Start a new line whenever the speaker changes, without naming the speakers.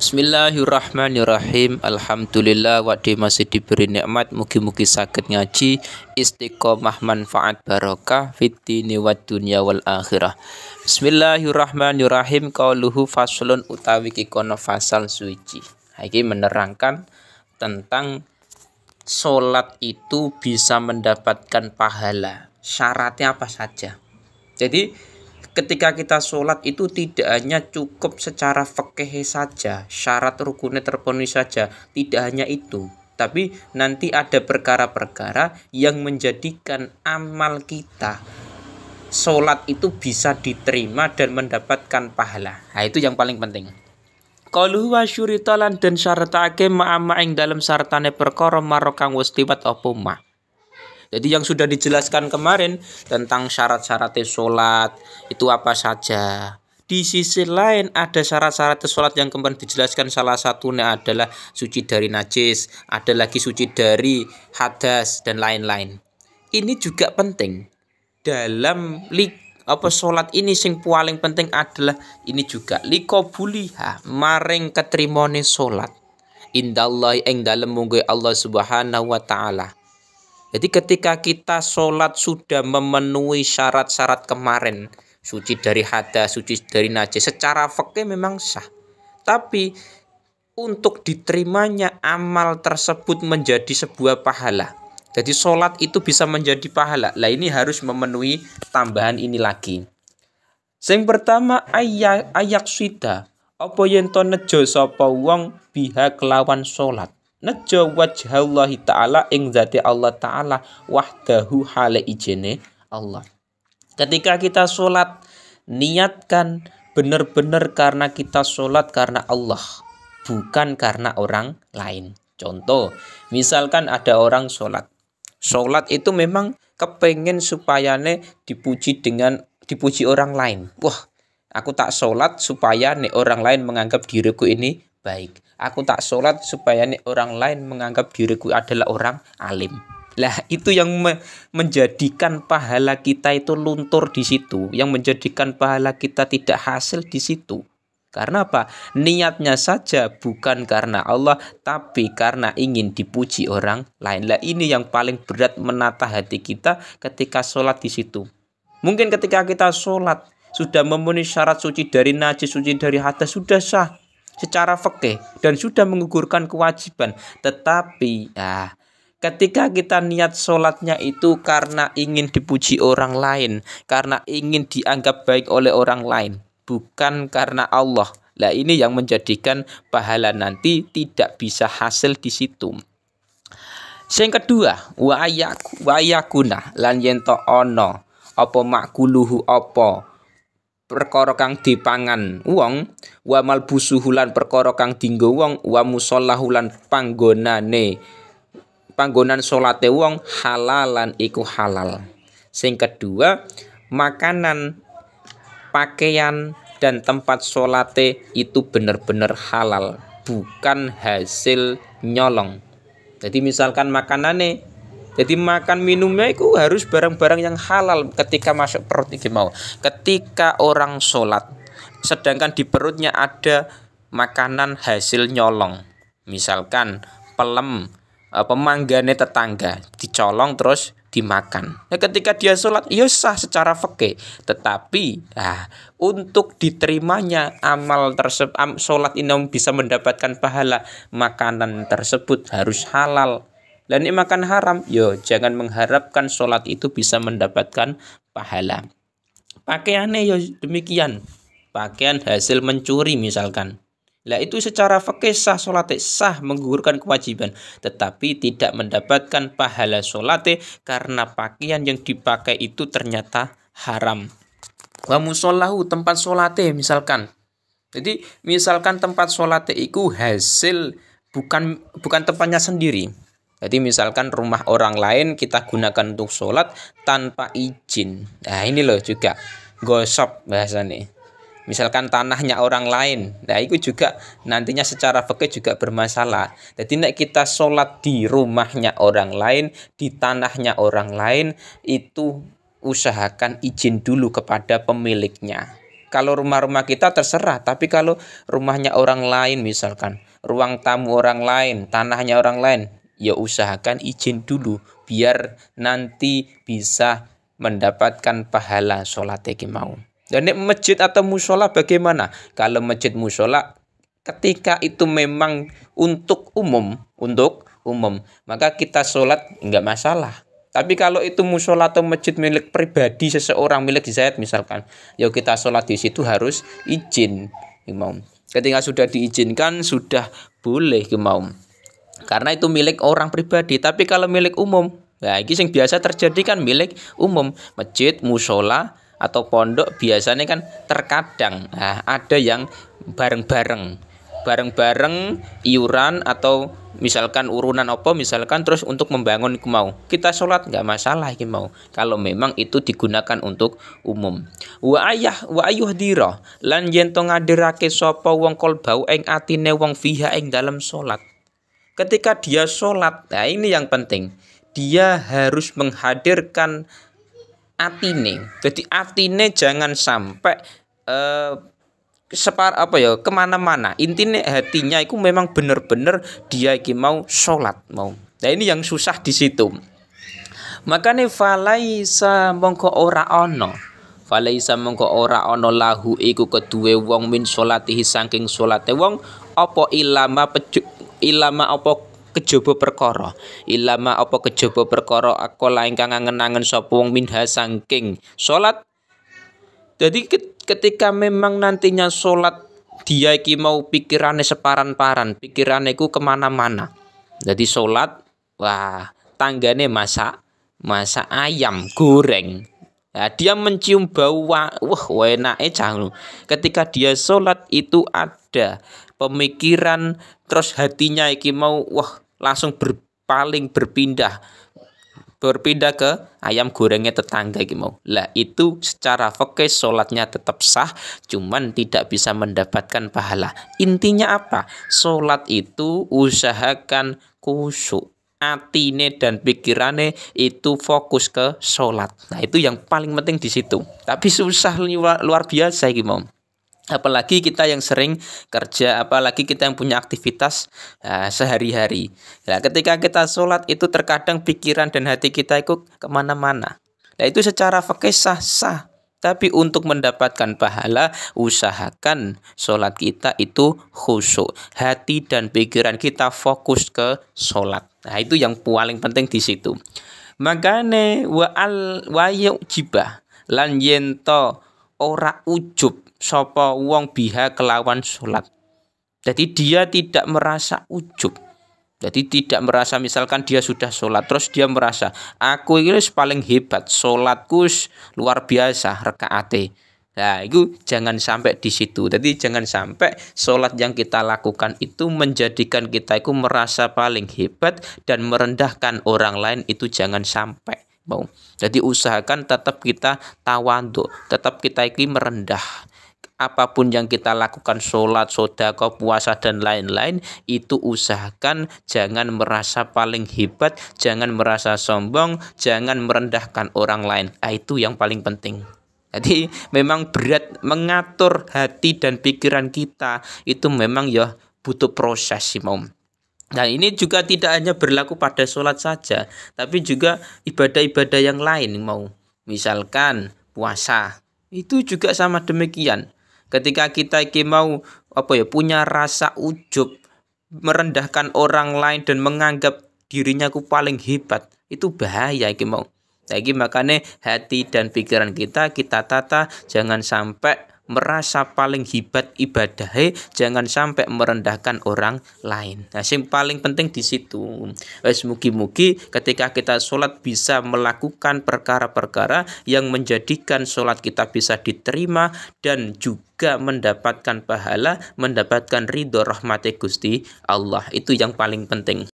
Bismillahirrahmanirrahim. Alhamdulillah waktu masih diberi nikmat, mugi-mugi saged ngaji istiqomah manfaat barokah fid dini wad dunya wal akhirah. Bismillahirrahmanirrahim. Qauluhu faslun utawi kikono fasal suci. Iki menerangkan tentang solat itu bisa mendapatkan pahala. Syaratnya apa saja? Jadi ketika kita sholat itu tidak hanya cukup secara fikih saja, syarat rukunnya terpenuhi saja, tidak hanya itu. Tapi nanti ada perkara-perkara yang menjadikan amal kita sholat itu bisa diterima dan mendapatkan pahala. Nah, itu yang paling penting. Qalu wa syuritalan dan syaratake ma'ama ing dalam syaratane perkara marokang wis liwat apa ma. Jadi yang sudah dijelaskan kemarin tentang syarat-syaratnya sholat itu apa saja. Di sisi lain ada syarat-syarat sholat yang kemarin dijelaskan, salah satunya adalah suci dari najis, ada lagi suci dari hadas dan lain-lain. Ini juga penting dalam sholat ini. Sing paling penting adalah ini juga liqobuliha maring ketrimone sholat indallahi ing dalem mungguh Allah Subhanahu wa taala. Jadi ketika kita sholat sudah memenuhi syarat-syarat kemarin, suci dari hadas, suci dari najis, secara fikih memang sah. Tapi untuk diterimanya amal tersebut menjadi sebuah pahala. Jadi sholat itu bisa menjadi pahala. Lah ini harus memenuhi tambahan ini lagi. Yang pertama ayak swida. Apa yen to nejo sapa wong biha kelawan sholat. Nejo wajhallahi ta'ala ing zati Allah ta'ala wahdahu hale ijene Allah. Ketika kita sholat, niatkan benar-benar karena kita sholat karena Allah, bukan karena orang lain. Contoh, misalkan ada orang sholat itu memang kepengen supayane dipuji orang lain. Wah, aku tak sholat supaya orang lain menganggap diriku ini baik. Aku tak sholat supaya orang lain menganggap diriku adalah orang alim. Lah itu yang menjadikan pahala kita itu luntur di situ, yang menjadikan pahala kita tidak hasil di situ. Karena apa? Niatnya saja bukan karena Allah, tapi karena ingin dipuji orang lain. Lah ini yang paling berat menata hati kita ketika sholat di situ. Mungkin ketika kita sholat sudah memenuhi syarat suci dari najis, suci dari hadas, sudah sah secara fikih dan sudah menggugurkan kewajiban. Tetapi ketika kita niat sholatnya itu karena ingin dipuji orang lain, karena ingin dianggap baik oleh orang lain, bukan karena Allah. Lah ini yang menjadikan pahala nanti tidak bisa hasil di situ. Yang kedua, wa ayakuna lan yen to ana apa makuluhu apa perkara kang dipangan wong, wa malbusuhu lan perkara kang dienggo wong, wa musallahu lan panggonan salate wong halalan iku halal. Sing kedua, makanan, pakaian dan tempat salate itu benar-benar halal, bukan hasil nyolong. Jadi misalkan makanane, jadi makan minumnya itu harus barang-barang yang halal ketika masuk perut iki mau. Ketika orang sholat, sedangkan di perutnya ada makanan hasil nyolong, misalkan pelem, pemanggane tetangga, dicolong terus dimakan. Nah, ketika dia sholat, ya sah secara fikih. Tetapi untuk diterimanya amal tersebut, sholat ini bisa mendapatkan pahala, makanan tersebut harus halal. Dan ini makan haram, jangan mengharapkan sholat itu bisa mendapatkan pahala. Pakaiannya demikian, pakaian hasil mencuri misalkan. Lah itu secara fikih sah sholat, sah menggugurkan kewajiban, tetapi tidak mendapatkan pahala sholat karena pakaian yang dipakai itu ternyata haram. Wa musallahu tempat sholat misalkan. Jadi misalkan tempat sholat itu hasil bukan tempatnya sendiri. Jadi misalkan rumah orang lain kita gunakan untuk sholat tanpa izin. Nah ini loh juga gosop bahasanya. Misalkan tanahnya orang lain. Nah itu juga nantinya secara fikih juga bermasalah. Jadi nek kita sholat di rumahnya orang lain, di tanahnya orang lain, itu usahakan izin dulu kepada pemiliknya. Kalau rumah-rumah kita terserah, tapi kalau rumahnya orang lain misalkan, ruang tamu orang lain, tanahnya orang lain, ya usahakan izin dulu biar nanti bisa mendapatkan pahala sholat iki mau. Dan masjid atau musola bagaimana? Kalau masjid musola ketika itu memang untuk umum, maka kita sholat enggak masalah. Tapi kalau itu musola atau masjid milik pribadi seseorang, milik Zaid misalkan, ya kita sholat di situ harus izin imam. Ketika sudah diizinkan sudah boleh imam. Karena itu milik orang pribadi. Tapi kalau milik umum, nah ini yang biasa terjadi kan milik umum, masjid, musola atau pondok biasanya kan terkadang ada yang bareng-bareng iuran atau misalkan urunan apa misalkan terus untuk membangun iku mau. Kita sholat nggak masalah iki mau. Kalau memang itu digunakan untuk umum. Wa ayuh dira lan yen to ngadirake sapa wong kolbau ing atine wong fiha ing dalam sholat. Ketika dia sholat, nah ini yang penting. Dia harus menghadirkan atine. Jadi atine jangan sampai kemana-mana. Intinya hatinya itu memang benar-benar dia iki mau sholat mau. Nah ini yang susah di situ. Makanya falaisa mongko ora ono lahu iku keduwe wong min sholatihi saking sholate wong apa ilama apa kejaba perkara akola ingkang angen-angen sapa wong minha saking salat. Jadi ketika memang nantinya sholat dia iki mau pikirannya separan-paran, pikirannya ku kemana-mana. Jadi sholat, wah tanggane masak ayam goreng. Nah, dia mencium bau wah enake cah. Ketika dia sholat itu ada pemikiran terus hatinya iki mau langsung berpindah ke ayam gorengnya tetangga iki mau. Lah itu secara fikih sholatnya tetap sah, cuman tidak bisa mendapatkan pahala. Intinya apa? Sholat itu usahakan khusyuk. Atine dan pikirannya itu fokus ke sholat. Nah itu yang paling penting di situ. Tapi susah luar biasa iki mau. Apalagi kita yang sering kerja, apalagi kita yang punya aktivitas sehari-hari. Nah, ketika kita sholat itu terkadang pikiran dan hati kita itu kemana-mana. Nah itu secara fikih sah. Tapi untuk mendapatkan pahala, usahakan sholat kita itu khusyuk. Hati dan pikiran kita fokus ke sholat. Nah itu yang paling penting di situ. Makane wa yujibah lan yento ora ujub sapa wong biha kelawan sholat. Jadi dia tidak merasa ujub. Jadi tidak merasa misalkan dia sudah sholat terus dia merasa aku ini paling hebat, sholatku luar biasa rakaate. Nah itu jangan sampai di situ. Jadi jangan sampai sholat yang kita lakukan itu menjadikan kita itu merasa paling hebat dan merendahkan orang lain, itu jangan sampai. Jadi usahakan tetap kita tawadhu, tetap kita ini merendah. Apapun yang kita lakukan, sholat, sedekah, puasa dan lain-lain, itu usahakan jangan merasa paling hebat, jangan merasa sombong, jangan merendahkan orang lain. Itu yang paling penting. Jadi memang berat mengatur hati dan pikiran kita, itu memang ya butuh proses sih mau. Nah ini juga tidak hanya berlaku pada sholat saja, tapi juga ibadah-ibadah yang lain mau. Misalkan puasa, itu juga sama demikian. Ketika kita mau punya rasa ujub, merendahkan orang lain dan menganggap dirinya ku paling hebat, itu bahaya mau. Lagi makanya hati dan pikiran kita tata, jangan sampai merasa paling hebat ibadahnya, jangan sampai merendahkan orang lain. Nah, yang paling penting di situ. Mugi-mugi ketika kita sholat bisa melakukan perkara-perkara yang menjadikan sholat kita bisa diterima dan juga mendapatkan pahala, mendapatkan ridho rahmat Gusti Allah. Itu yang paling penting.